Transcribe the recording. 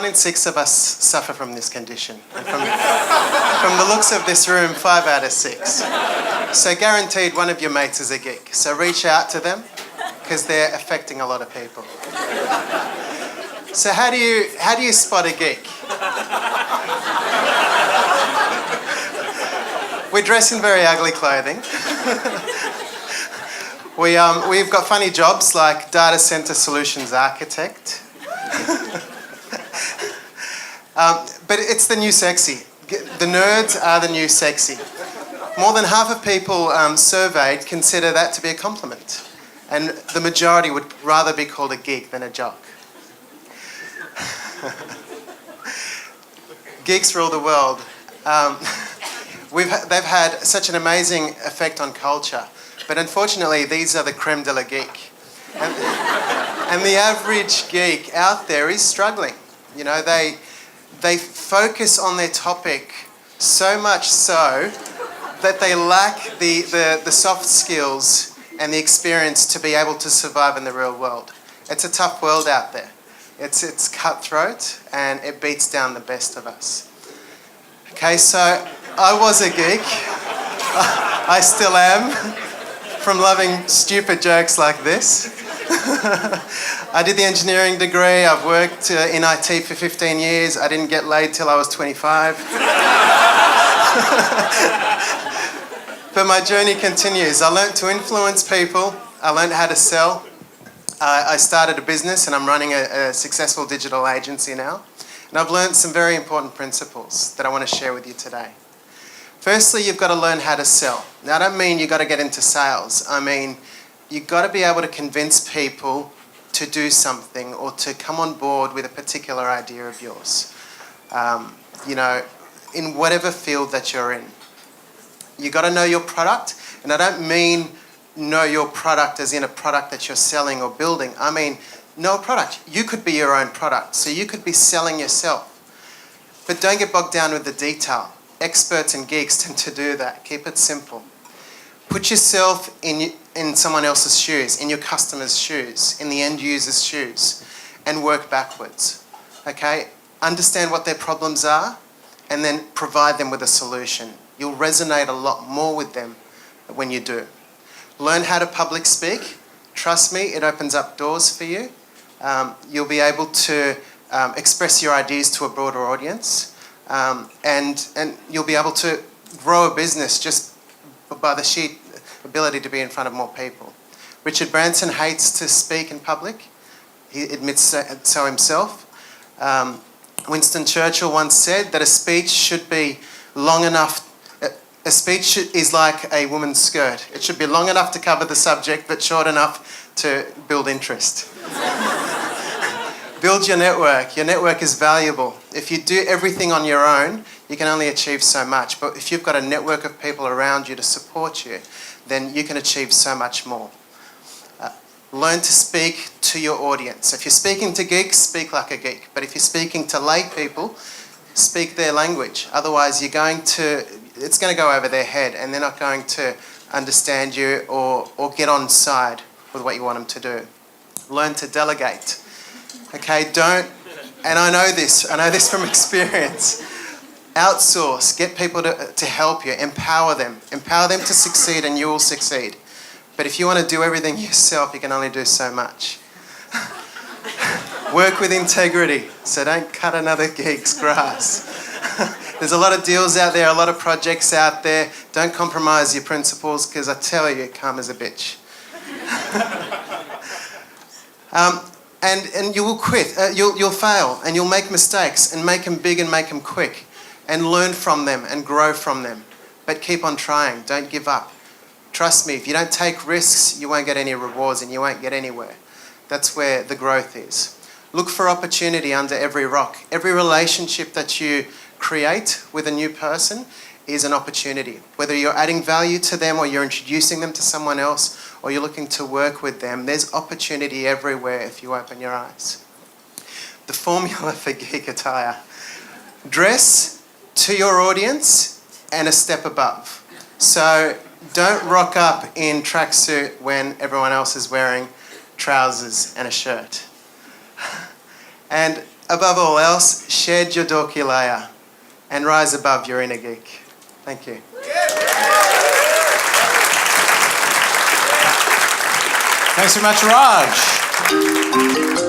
1 in 6 of us suffer from this condition. And from the looks of this room, 5 out of 6. So guaranteed one of your mates is a geek. So reach out to them because they're affecting a lot of people. So how do you spot a geek? We dress in very ugly clothing. We've got funny jobs like data center solutions architect. But it's the new sexy. The nerds are the new sexy. More than half of people surveyed consider that to be a compliment. And the majority would rather be called a geek than a jock. Geeks rule the world. They've had such an amazing effect on culture. But unfortunately, these are the creme de la geek. And the average geek out there is struggling. You know, they focus on their topic so much so that they lack the soft skills and the experience to be able to survive in the real world. It's a tough world out there. It's cutthroat and it beats down the best of us. Okay, so I was a geek. I still am. From loving stupid jokes like this. I did the engineering degree. I've worked in IT for 15 years. I didn't get laid till I was 25. But my journey continues. I learned to influence people. I learned how to sell. I started a business and I'm running a successful digital agency now. And I've learned some very important principles that I want to share with you today. Firstly, you've got to learn how to sell. Now, I don't mean you've got to get into sales. I mean, you've got to be able to convince people to do something or to come on board with a particular idea of yours. You know, in whatever field that you're in. You've got to know your product. And I don't mean know your product as in a product that you're selling or building. I mean, know a product. You could be your own product. So you could be selling yourself. But don't get bogged down with the detail. Experts and geeks tend to do that. Keep it simple. Put yourself in someone else's shoes, in your customer's shoes, in the end user's shoes, and work backwards. Okay? Understand what their problems are, and then provide them with a solution. You'll resonate a lot more with them when you do. Learn how to public speak. Trust me, it opens up doors for you. You'll be able to express your ideas to a broader audience. And you'll be able to grow a business just by the sheer ability to be in front of more people. Richard Branson hates to speak in public. He admits so himself. Winston Churchill once said that a speech should be long enough. A speech is like a woman's skirt. It should be long enough to cover the subject, but short enough to build interest. Build your network. Your network is valuable. If you do everything on your own, you can only achieve so much. But if you've got a network of people around you to support you, then you can achieve so much more. Learn to speak to your audience. If you're speaking to geeks, speak like a geek. But if you're speaking to lay people, speak their language. Otherwise, it's going to go over their head and they're not going to understand you or get on side with what you want them to do. Learn to delegate. Okay, and I know this from experience. Outsource, get people to help you, empower them to succeed and you will succeed. But if you want to do everything yourself, you can only do so much. Work with integrity, so don't cut another geek's grass. There's a lot of deals out there, a lot of projects out there. Don't compromise your principles because I tell you, karma's a bitch. And you will quit, you'll fail and you'll make mistakes and make them big and make them quick and learn from them and grow from them. But keep on trying, don't give up. Trust me, if you don't take risks, you won't get any rewards and you won't get anywhere. That's where the growth is. Look for opportunity under every rock. Every relationship that you create with a new person is an opportunity. Whether you're adding value to them or you're introducing them to someone else or you're looking to work with them, there's opportunity everywhere if you open your eyes. The formula for geek attire. Dress to your audience and a step above. So don't rock up in tracksuit when everyone else is wearing trousers and a shirt. And above all else, shed your dorky layer and rise above your inner geek. Thank you. Thanks so much, Raj.